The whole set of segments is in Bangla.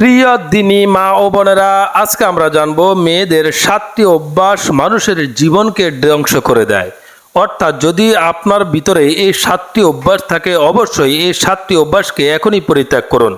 প্রিয় দিনী মা ও বোনেরা, আজকে আমরা জানবো মেয়েদের 7টি অভ্যাস মানুষের জীবনকে ধ্বংস করে দেয়। অর্থাৎ যদি আপনার ভিতরে এই 7টি অভ্যাস থাকে, অবশ্যই এই 7টি অভ্যাসকে এখনই পরিত্যাগ করুন।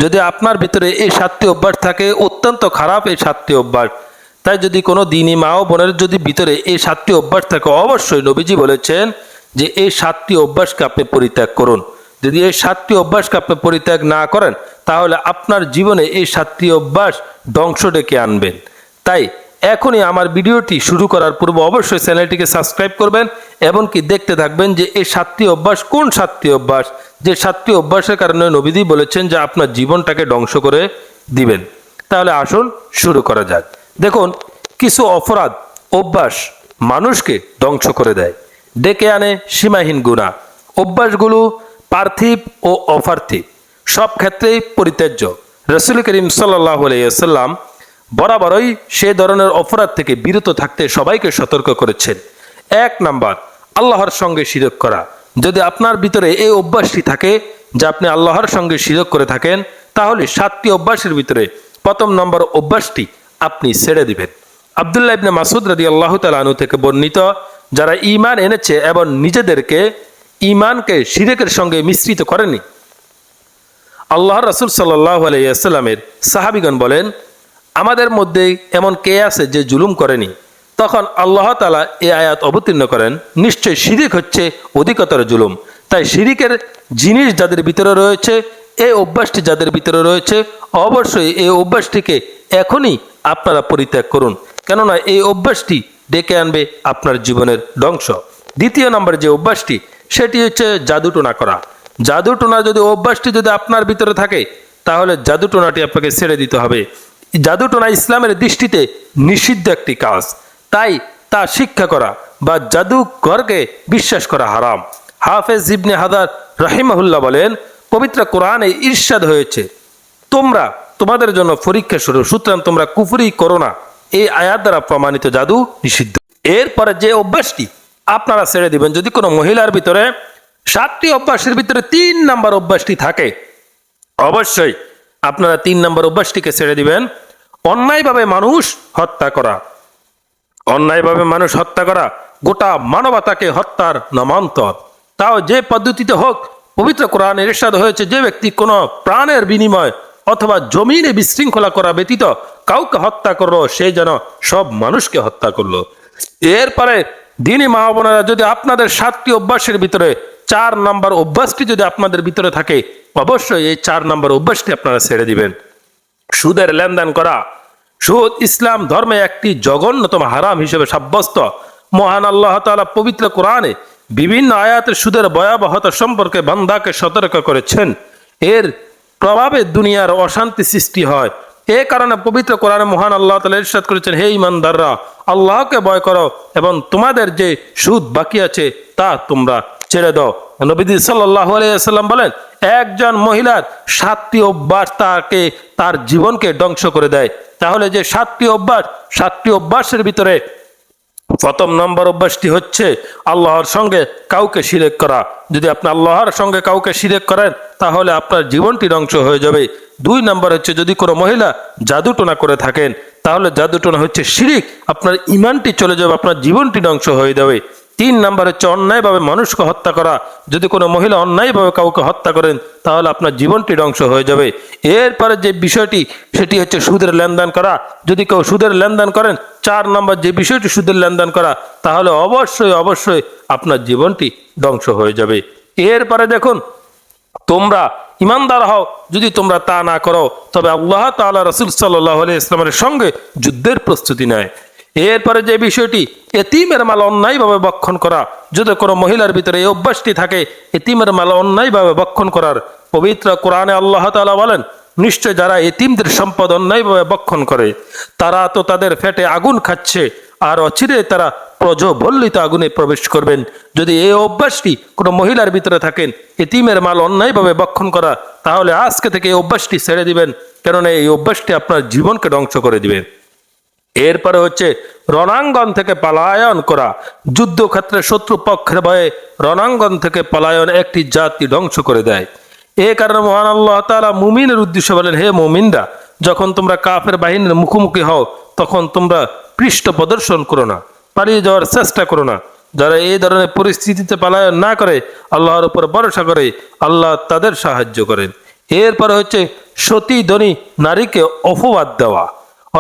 যদি আপনার ভিতরে এই 7টি অভ্যাস থাকে, অত্যন্ত খারাপ এই 7টি অভ্যাস। তাই যদি কোনো দিনী মা ও বোনের যদি ভিতরে এই 7টি অভ্যাস থাকে, অবশ্যই নবীজি বলেছেন যে এই 7টি অভ্যাসকে আপনি পরিত্যাগ করুন। যদি এই 7টি অভ্যাসকে আপনি পরিত্যাগ না করেন, তাহলে আপনার জীবনে এই 7টি অভ্যাস ধ্বংস ডেকে আনবেন। তাই এখনই আমার ভিডিওটি শুরু করার পূর্বে অবশ্যই চ্যানেলটিকে সাবস্ক্রাইব করবেন এবং কি দেখতে থাকবেন যে এই 7টি অভ্যাস কোন 7টি অভ্যাস, যে 7টি অভ্যাসের কারণে নবীজি বলেছেন যে আপনার জীবনটাকে ধ্বংস করে দিবেন। তাহলে আসুন শুরু করা যাক। দেখুন, কিছু অপরাধ অভ্যাস মানুষকে ধ্বংস করে দেয়, ডেকে আনে সীমাহীন গুনাহ। অভ্যাসগুলো পার্থিব ও অপার্থিব সব ক্ষেত্রেই পরিত্যাজ্য। রাসূল করিম সাল্লাল্লাহু আলাইহি ওয়াসাল্লাম বরাবরই সে ধরনের অপরাধ থেকে বিরত থাকতে সবাইকে সতর্ক করেছেন। 1 নাম্বার, আল্লাহর সঙ্গে শিরক করা। যদি আপনার ভিতরে এই অভ্যাসটি থাকে যে আপনি আল্লাহর সঙ্গে শিরক করে থাকেন, তাহলে 7টি অভ্যাসের ভিতরে প্রথম নম্বর অভ্যাসটি আপনি ছেড়ে দিবেন। আব্দুল্লাহ ইবনে মাসউদ রাদিয়াল্লাহু তাআলা আনহু থেকে বর্ণিত, যারা ঈমান এনেছে এবং নিজেদেরকে ঈমানকে শিরকের সঙ্গে মিশ্রিত করেনি, আল্লাহর রাসূল সাল্লাল্লাহু আলাইহি ওয়াসাল্লামের সাহাবীগণ বলেন, আমাদের মধ্যে এমন কে আছে যে জুলুম করেনি? তখন আল্লাহ তাআলা এই আয়াত অবতীর্ণ করেন, নিশ্চয় শিরিক হচ্ছে অধিকতর জুলুম। তাই শিরিকের জিনিস যাদের ভিতরে রয়েছে, এই অভ্যাসটি যাদের ভিতরে রয়েছে, অবশ্যই এই অভ্যাসটিকে এখনই আপনারা পরিত্যাগ করুন, কেননা এই অভ্যাসটি ডেকে আনবে আপনার জীবনের ধ্বংস। দ্বিতীয় নম্বর যে অভ্যাসটি, সেটি হচ্ছে জাদুটোনা করা। জাদুটোনা যদি অভ্যাসটি যদি আপনার ভিতরে থাকে, তাহলে জাদুটোনাটি আপনাকে ছেড়ে দিতে হবে। জাদুটোনা ইসলামের দৃষ্টিতে নিষিদ্ধ একটি কাজ, তাই তা শিক্ষা করা বা জাদুঘরকে বিশ্বাস করা হারাম। হাফেজ ইবনে হাজার রাহিমাহুল্লাহ বলেন, পবিত্র কোরআনে ইরশাদ হয়েছে, তোমরা তোমাদের জন্য পরীক্ষা শুরু, সুতরাং তোমরা কুফরি করো না। এই আয়াত দ্বারা প্রমাণিত জাদু নিষিদ্ধ। এরপরে যে অভ্যাসটি আপনারা ছেড়ে দিবেন, যদি কোনো মহিলার ভিতরে 7টি অভ্যাসের ভিতরে 3 নম্বর অভ্যাসটি থাকে, অবশ্যই আপনারা 3 নম্বর অভ্যাসটিকে ছেড়ে দিবেন। অন্যায়ভাবে মানুষ হত্যা করা। অন্যায়ভাবে মানুষ হত্যা করা গোটা মানবতাকে হত্যার নামান্তর, তাও যে পদ্ধতিতে হোক। পবিত্র কোরআনে ইরশাদ হয়েছে, যে ব্যক্তি কোনো প্রাণের বিনিময় অথবা জমিনে বিশৃঙ্খলা করা ব্যতীত কাউকে হত্যা করলো, সে যেন সব মানুষকে হত্যা করলো। এরপরে দিনী মা বোনেরা, যদি আপনাদের 7টি অভ্যাসের ভিতরে 4 নম্বর অভ্যাসটি যদি আপনাদের ভিতরে থাকে, অবশ্যই এই 4 নম্বর অভ্যাসটি আপনারা ছেড়ে দিবেন। সুদের লেনদেন করা। সুদ ইসলাম ধর্মে একটি জঘন্যতম হারাম হিসেবে সাব্যস্ত। মহান আল্লাহ তাআলা পবিত্র কোরআনে বিভিন্ন আয়াতে সুদের ভয়াবহতা সম্পর্কে বান্দাকে সতর্ক করেছেন। এর প্রভাবে দুনিয়ার অশান্তি সৃষ্টি হয়। এ কারণে পবিত্র কোরআনে মহান আল্লাহ তাআলা ইরশাদ করেছেন, হে ঈমানদাররা, আল্লাহকে ভয় করো এবং তোমাদের যে সুদ বাকি আছে তা তোমরা ছেড়ে দাও। নবীজি সাল্লাল্লাহু আলাইহি ওয়াসাল্লাম বলেন, একজন মহিলার 7টি অভ্যাস তাকে তার জীবনকে ধ্বংস করে দেয়। তাহলে যে 7টি অভ্যাসের ভিতরে প্রথম নম্বর অভ্যাসটি হচ্ছে আল্লাহর সঙ্গে কাউকে শিরক করা। যদি আপনি আল্লাহর সঙ্গে কাউকে শিরক করেন, তাহলে আপনার জীবনটি ধ্বংস হয়ে যাবে। 2 নম্বর হচ্ছে, যদি কোনো মহিলা জাদুটোনা করে থাকেন, তাহলে জাদুটোনা হচ্ছে শিরিক, আপনার ঈমানটি চলে যাবে, আপনার জীবনটি ধ্বংস হয়ে যাবে। 3 নম্বর হচ্ছে অন্যায়ভাবে মানুষকে হত্যা করা। যদি কোনো মহিলা অন্যায়ভাবে কাউকে হত্যা করেন, তাহলে আপনার জীবনটি ধ্বংস হয়ে যাবে। এরপরে যে বিষয়টি, সেটি হচ্ছে সুদের লেনদেন করা। যদি কেউ সুদের লেনদেন করেন, 4 নম্বর যে বিষয়টি সুদের লেনদেন করা, তাহলে অবশ্যই আপনার জীবনটি ধ্বংস হয়ে যাবে। এরপরে দেখুন, তোমরা ইমানদার হও, যদি তোমরা তা না করো, তবে আল্লাহ তাআলা রাসূল সাল্লাল্লাহু আলাইহি ওয়াসাল্লামের সঙ্গে যুদ্ধের প্রস্তুতি নেয়। এরপরে যে বিষয়টি, এতিমের মাল অন্যায়ভাবে ভক্ষণ করা। যদি কোনো মহিলার ভিতরে এই অভ্যাসটি থাকে, এতিমের মাল অন্যায়ভাবে ভক্ষণ করার, পবিত্র কোরআনে আল্লাহ তাআলা বলেন, নিশ্চয় যারা এতিমদের সম্পদ অন্যায়ভাবে ভক্ষণ করে, তারা তো তাদের পেটে আগুন খাচ্ছে, আর অচিরে তারা প্রজ্বলিত আগুনে প্রবেশ করবেন। যদি এই অভ্যাসটি কোনো মহিলার ভিতরে থাকেন, এতিমের মাল অন্যায়ভাবে ভক্ষণ করা, তাহলে আজকে থেকে এই অভ্যাসটি ছেড়ে দিবেন, কেননা এই অভ্যাসটি আপনার জীবনকে ধ্বংস করে দিবে। এরপরে হচ্ছে রণাঙ্গন থেকে পলায়ন করা। যুদ্ধক্ষেত্রে শত্রু পক্ষের ভয়ে রণাঙ্গন থেকে পলায়ন একটি জাতি ধ্বংস করে দেয়। এ কারণে মহান আল্লাহ তাআলা মুমিনের উদ্দেশ্যে বলেন, হে মুমিনরা, যখন তোমরা কাফের বাহিনীর মুখোমুখি হও তখন তোমরা পৃষ্ঠ প্রদর্শন করো না, পালিয়ে যাওয়ার চেষ্টা করো না। যারা এই ধরনের পরিস্থিতিতে পলায়ন না করে, আল্লাহর উপর ভরসা করে, আল্লাহ তাদের সাহায্য করেন। এরপরে হচ্ছে সতী ধনী নারীকে অপবাদ দেওয়া,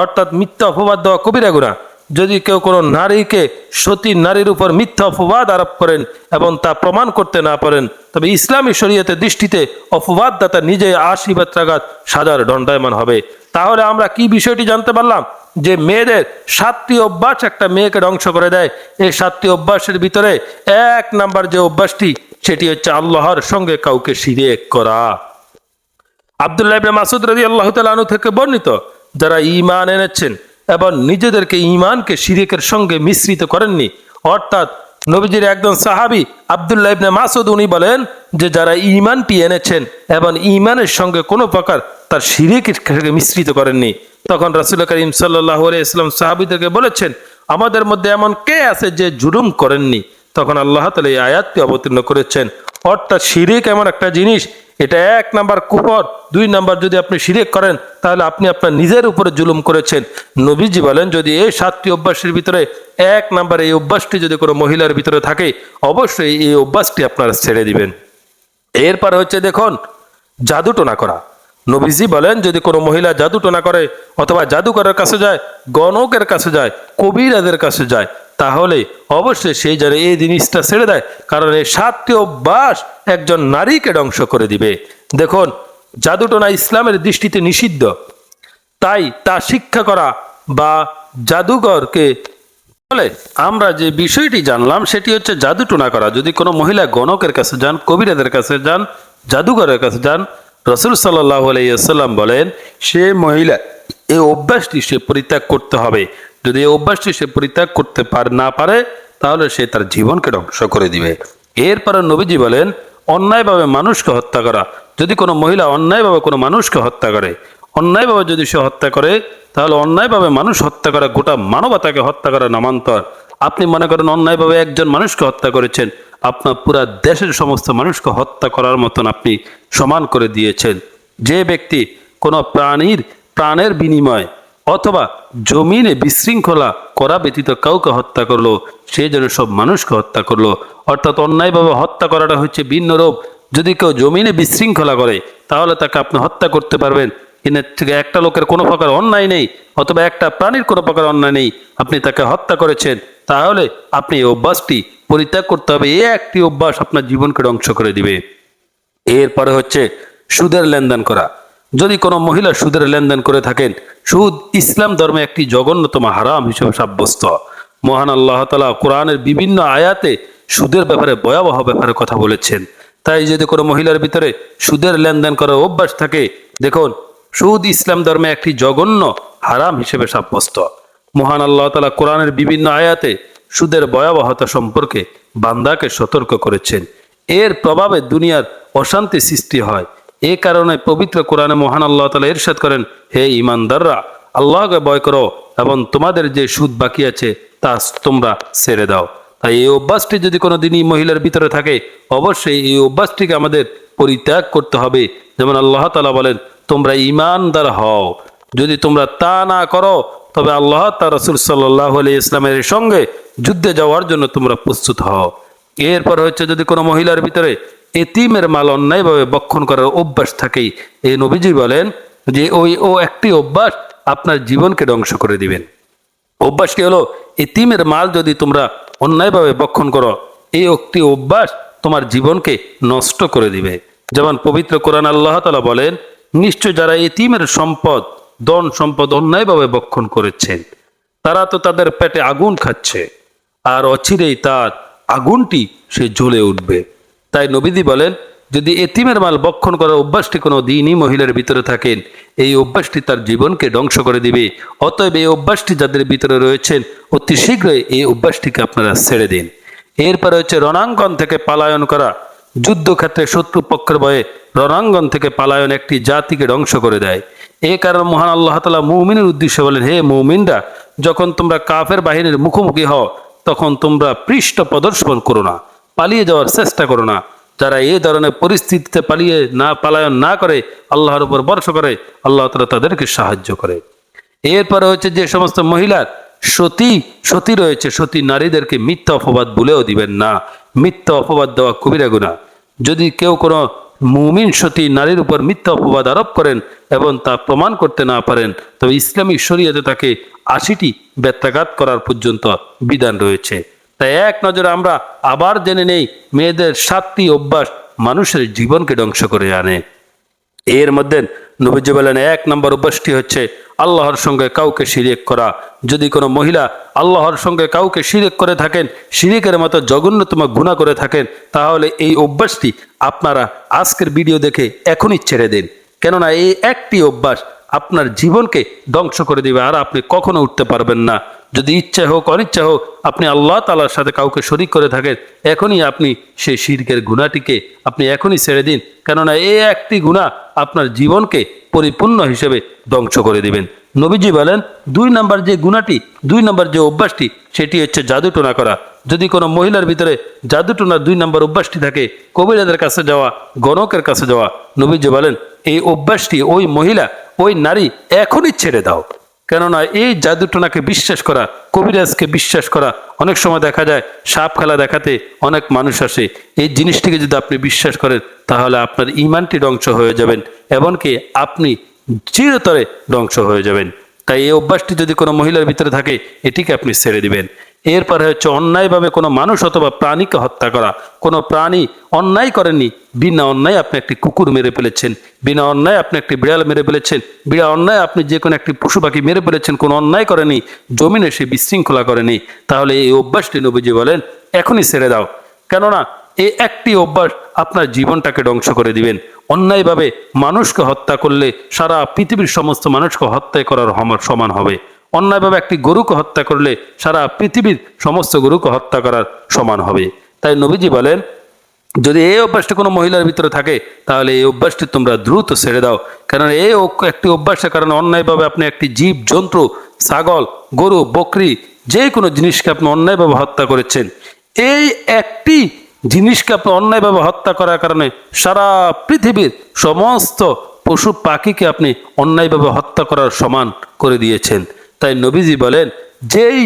অর্থাৎ মিথ্যা অপবাদ দেওয়া কবিরা গুনাহ। যদি কেউ কোনো নারীকে, সতী নারীর উপর মিথ্যা অপবাদ আরোপ করেন এবং তা প্রমাণ করতে না পারেন, তবে ইসলামী শরীয়তের দৃষ্টিতে অপবাদদাতা নিজে 80 বেত্রাঘাত সাজার দণ্ডায়মান হবে। তাহলে আমরা কি বিষয়টি জানতে পারলাম? যে মেয়েদের 7টি অভ্যাস একটা মেয়েকে ধ্বংস করে দেয়। এই 7টি অভ্যাসের ভিতরে 1 নাম্বার যে অভ্যাসটি, সেটি হচ্ছে আল্লাহর সঙ্গে কাউকে শিরক করা। আব্দুল্লাহ ইবনে মাসউদ রাদিয়াল্লাহু তাআলা আনহু থেকে বর্ণিত, যারা ঈমান এনেছেন এবং নিজেদেরকে ঈমানকে শিরকের সঙ্গে মিশ্রিত করেননি, অর্থাৎ নবীজির একজন সাহাবী আব্দুল্লাহ ইবনে মাসউদ, উনি বলেন যে যারা ঈমানটি এনেছেন এবং ঈমানের সঙ্গে কোনো প্রকার তার শিরকের সঙ্গে মিশ্রিত করেননি, তখন রাসূল করিম সাল্লাল্লাহু আলাইহি ওয়াসাল্লাম সাহাবীদেরকে বলেছেন, আমাদের মধ্যে এমন কে আছে যে জুলুম করেননি? তখন আল্লাহ তাআলা এই আয়াতটি অবতীর্ণ করেছেন। অর্থাৎ শিরক এমন একটা জিনিস, এটা 1 নাম্বার কুফর। 2 নাম্বার, যদি আপনি শিরক করেন তাহলে আপনি আপনার নিজের উপরে জুলুম করেছেন। নবীজি বলেন, যদি এই 7টি অভ্যাসের ভিতরে 1 নাম্বার এই অভ্যাসটি যদি কোনো মহিলার ভিতরে থাকে, অবশ্যই এই অভ্যাসটি আপনারা ছেড়ে দিবেন। এরপর হচ্ছে দেখুন, জাদুটোনা করা। নবীজি বলেন, যদি কোনো মহিলা জাদুটোনা করে অথবা জাদুকরের কাছে যায়, গণকের কাছে যায়, কবিরাজের কাছে যায়, তাহলে অবশ্যই সেই যেন এই জিনিসটা ছেড়ে দেয়, কারণ এই 7টি অভ্যাস একজন নারীকে ধ্বংস করে দিবে। দেখুন, জাদুটোনা ইসলামের দৃষ্টিতে নিষিদ্ধ, তাই তা শিক্ষা করা বা জাদুঘরকে বলে। আমরা যে বিষয়টি জানলাম সেটি হচ্ছে জাদুটোনা করা। যদি কোনো মহিলা গণকের কাছে যান, কবিরাজের কাছে যান, জাদুঘরের কাছে যান, রাসূল সাল্লাল্লাহু আলাইহি ওয়াসাল্লাম বলেন, সে মহিলা এই অভ্যাসটি সে পরিত্যাগ করতে হবে। যদি এই অভ্যাসটি সে পরিত্যাগ করতে না পারে, তাহলে সে তার জীবনকে ধ্বংস করে দিবে। এরপরে নবীজি বলেন, অন্যায়ভাবে মানুষকে হত্যা করা। যদি কোনো মহিলা অন্যায়ভাবে কোনো মানুষকে হত্যা করে, অন্যায়ভাবে যদি সে হত্যা করে, তাহলে অন্যায়ভাবে মানুষ হত্যা করা গোটা মানবতাকে হত্যা করা নামান্তর। আপনি মনে করেন অন্যায়ভাবে একজন মানুষকে হত্যা করেছেন, আপনার পুরা দেশের সমস্ত মানুষকে হত্যা করার মতন আপনি সমান করে দিয়েছেন। যে ব্যক্তি কোনো প্রাণের বিনিময় অথবা জমিনে বিশৃঙ্খলা করা ব্যতীত কাউকে হত্যা করলো, সে যেন সব মানুষকে হত্যা করলো। অর্থাৎ অন্যায়ভাবে হত্যা করাটা হচ্ছে ভিন্ন রূপ। যদি কেউ জমিনে বিশৃঙ্খলা করে, তাহলে তাকে আপনি হত্যা করতে পারবেন। কিন্তু একটা লোকের কোনো প্রকার অন্যায় নেই, অথবা একটা প্রাণীর কোনো প্রকার অন্যায় নেই, আপনি তাকে হত্যা করেছেন, তাহলে আপনি এই অভ্যাসটি পরিত্যাগ করতে হবে। এই একটি অভ্যাস আপনার জীবনকে ধ্বংস করে দিবে। এরপরে হচ্ছে সুদের লেনদেন করা। যদি কোনো মহিলা সুদের লেনদেন করে থাকেন, সুদ ইসলাম ধর্মে একটি জঘন্যতম হারাম হিসেবে সাব্যস্ত। মহান আল্লাহ তাআলা কোরআনের বিভিন্ন আয়াতে সুদের ব্যাপারে, ভয়াবহ ব্যাপারে কথা বলেছেন। তাই যদি কোনো মহিলার ভিতরে সুদের লেনদেন করার অভ্যাস থাকে, দেখুন, সুদ ইসলাম ধর্মে একটি জঘন্য হারাম হিসেবে সাব্যস্ত। মহান আল্লাহ তাআলা কোরআনের বিভিন্ন আয়াতে সুদের ভয়াবহতা সম্পর্কে বান্দাকে সতর্ক করেছেন। এর প্রভাবে দুনিয়ার অশান্তি সৃষ্টি হয়। এ কারণে পবিত্র কোরআনে মহান আল্লাহ তাআলা ইরশাদ করেন, হে ঈমানদাররা, আল্লাহকে ভয় করো এবং তোমাদের যে সুদ বাকি আছে তা তোমরা ছেড়ে দাও। তাই এই অভ্যাসটি যদি কোনো দিনই মহিলার ভিতরে থাকে, অবশ্যই এই অভ্যাসটিকে আমাদের পরিত্যাগ করতে হবে। যেমন আল্লাহ তাআলা বলেন, তোমরা ঈমানদার হও। যদি তোমরা তা না করো, তবে আল্লাহ তার রাসূল সাল্লাল্লাহু আলাইহি ইসলামের সঙ্গে যুদ্ধে যাওয়ার জন্য তোমরা প্রস্তুত হও। এরপর হচ্ছে, যদি কোনো মহিলার ভিতরে এতিমের মাল অন্যায়ভাবে বক্ষণ করার অভ্যাস থাকে, এই নবীজি বলেন যে ও একটি অভ্যাস আপনার জীবনকে ধ্বংস করে দিবেন। অভ্যাসটি হলো, এতিমের মাল যদি তোমরা অন্যায়ভাবে বক্ষণ করো, এই একটি অভ্যাস তোমার জীবনকে নষ্ট করে দিবে। যেমন পবিত্র কোরআন আল্লাহ তাআলা বলেন, নিশ্চয় যারা এতিমের সম্পদ, ধন সম্পদ অন্যায়ভাবে বক্ষণ করেছেন, তারা তো তাদের পেটে আগুন খাচ্ছে, আর অচিরেই তার আগুনটি সে জ্বলে উঠবে। তাই নবীজি বলেন, যদি এতিমের মাল বক্ষণ করার অভ্যাসটি কোনো দিনই মহিলার ভিতরে থাকেন, এই অভ্যাসটি তার জীবনকে ধ্বংস করে দিবে। অতএব এই অভ্যাসটি যাদের ভিতরে রয়েছেন, অতি শীঘ্রই এই অভ্যাসটিকে আপনারা ছেড়ে দিন। এরপরে হচ্ছে রণাঙ্গন থেকে পালায়ন করা। যুদ্ধক্ষেত্রে শত্রুপক্ষের ভয়ে রণাঙ্গন থেকে পালায়ন একটি জাতিকে ধ্বংস করে দেয়। এই কারণে মহান আল্লাহ তাআলা মুমিনের উদ্দেশ্যে বলেন, হে মুমিনরা, যখন তোমরা কাফের বাহিনীর মুখোমুখি হও, তখন তোমরা পৃষ্ঠ প্রদর্শন করো না, পালিয়ে যাওয়ার চেষ্টা করো না। যারা এই ধরনের পরিস্থিতিতে পালায়ন না করে আল্লাহর উপর ভরসা করে, আল্লাহ তাআলা তাদেরকে সাহায্য করে। এরপরে হচ্ছে যে সমস্ত মহিলার সতী রয়েছে, সতী নারীদেরকে মিথ্যা অপবাদ বলেও দিবেন না। মিথ্যা অপবাদ দেওয়া কবিরা গুনাহ। যদি কেউ কোনো মুমিন সতী নারীর উপর মিথ্যা অপবাদ আরোপ করেন এবং তা প্রমাণ করতে না পারেন, তবে ইসলামী শরীয়তে তাকে 80টি বেত্রাঘাত করার পর্যন্ত বিধান রয়েছে। তাই এক নজরে আমরা আবার জেনে নেই মেয়েদের 7টি অভ্যাস মানুষের জীবনকে ধ্বংস করে আনে। এর মধ্যে নবীজি বলেন 1 নম্বর অভ্যাসটি হচ্ছে আল্লাহর সঙ্গে কাউকে শিরিক করা। যদি কোনো মহিলা আল্লাহর সঙ্গে কাউকে শিরিক করে থাকেন, শিরিকের মতো জঘন্যতম গুনাহ করে থাকেন, তাহলে এই অভ্যাসটি আপনারা আজকের ভিডিও দেখে এখনই ছেড়ে দিন। কেননা এই একটি অভ্যাস আপনার জীবনকে ধ্বংস করে দিবে, আর আপনি কখনো উঠতে পারবেন না। যদি ইচ্ছা হোক অনিচ্ছা হোক, আপনি আল্লাহ তাআলার সাথে কাউকে শরীক করে থাকেন, এখনই আপনি সেই শিরকের গুনাহটিকে আপনি এখনই ছেড়ে দিন। কেননা এই একটি গুনাহ আপনার জীবনকে পরিপূর্ণ হিসেবে ধ্বংস করে দিবেন। নবীজি বলেন 2 নম্বর যে গুনাহটি, 2 নম্বর যে অভ্যাসটি, সেটি হচ্ছে জাদুটোনা করা। যদি কোনো মহিলার ভিতরে জাদুটোনার 2 নম্বর অভ্যাসটি থাকে, কবিরাজের কাছে যাওয়া, গণকের কাছে যাওয়া, নবীজি বলেন এই অভ্যাসটি ওই মহিলা, ওই নারী এখনই ছেড়ে দাও। কেননা এই জাদুটোনাকে বিশ্বাস করা, কবিরাজকে বিশ্বাস করা, অনেক সময় দেখা যায় সাপ খেলা দেখাতে অনেক মানুষ আসে। এই জিনিসটিকে যদি আপনি বিশ্বাস করেন, তাহলে আপনার ঈমানটি ধ্বংস হয়ে যাবেন, এমনকি আপনি চিরতরে ধ্বংস হয়ে যাবেন। তাই এই অভ্যাসটি যদি কোনো মহিলার ভিতরে থাকে, এটিকে আপনি ছেড়ে দিবেন। এরপরে হচ্ছে অন্যায়ভাবে কোনো মানুষ অথবা প্রাণীকে হত্যা করা। কোনো প্রাণী অন্যায় করেননি, বিনা অন্যায় আপনি একটি কুকুর মেরে ফেলেছেন, বিনা অন্যায় আপনি একটি বিড়াল মেরে ফেলেছেন, বিনা অন্যায় আপনি যে কোনো একটি পশু পাখি মেরে ফেলেছেন, কোনো অন্যায় করেনি, জমিনে সে বিশৃঙ্খলা করেনি, তাহলে এই অভ্যাসটি নবীজি বলেন এখনই ছেড়ে দাও। কেননা এই একটি অভ্যাস আপনার জীবনটাকে ধ্বংস করে দিবেন। অন্যায়ভাবে মানুষকে হত্যা করলে সারা পৃথিবীর সমস্ত মানুষকে হত্যা করার সমান হবে। অন্যায়ভাবে একটি গরুকে হত্যা করলে সারা পৃথিবীর সমস্ত গরুকে হত্যা করার সমান হবে। তাই নবীজি বলেন যদি এই অভ্যাসটি কোনো মহিলার ভিতরে থাকে, তাহলে এই অভ্যাসটি তোমরা দ্রুত ছেড়ে দাও। কারণ এই একটি অভ্যাসের কারণে অন্যায়ভাবে আপনি একটি জীব জন্তু, ছাগল, গরু, বকরি, যে কোনো জিনিসকে আপনি অন্যায়ভাবে হত্যা করেছেন। এই একটি জিনিসকে আপনি অন্যায়ভাবে হত্যা করার কারণে সারা পৃথিবীর সমস্ত পশু পাখিকে আপনি অন্যায়ভাবে হত্যা করার সমান করে দিয়েছেন। তাই নবীজি বলেন যেই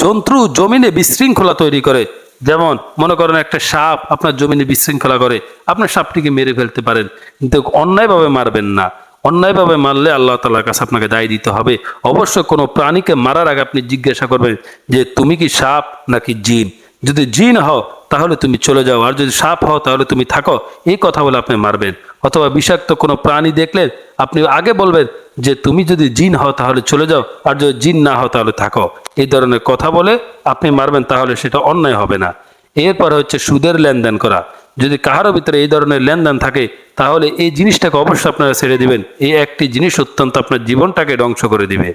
জন্তু জমিনে বিশৃঙ্খলা তৈরি করে, যেমন মনে করেন একটা সাপ আপনার জমিনে বিশৃঙ্খলা করে, আপনার সাপটিকে মেরে ফেলতে পারেন, কিন্তু অন্যায়ভাবে মারবেন না। অন্যায়ভাবে মারলে আল্লাহ তাআলার কাছে আপনাকে দায় দিতে হবে। অবশ্যই কোনো প্রাণীকে মারার আগে আপনি জিজ্ঞাসা করবেন যে তুমি কি সাপ নাকি জিন। যদি জিন হও তাহলে তুমি চলে যাও, আর যদি সাপ হও তাহলে তুমি থাকো, এই কথা বলে আপনি মারবেন। অথবা বিষাক্ত কোনো প্রাণী দেখলে আপনি আগে বলবেন যে তুমি যদি জিন হও তাহলে চলে যাও, আর যদি জিন না হও তাহলে থাকো। এই ধরনের কথা বলে আপনি মারবেন, তাহলে সেটা অন্যায় হবে না। এরপর হচ্ছে সুদের লেনদেন করা। যদি কাহারও ভিতরে এই ধরনের লেনদেন থাকে, তাহলে এই জিনিসটাকে অবশ্যই আপনারা ছেড়ে দিবেন। এই একটি জিনিস অত্যন্ত আপনার জীবনটাকে ধ্বংস করে দিবে।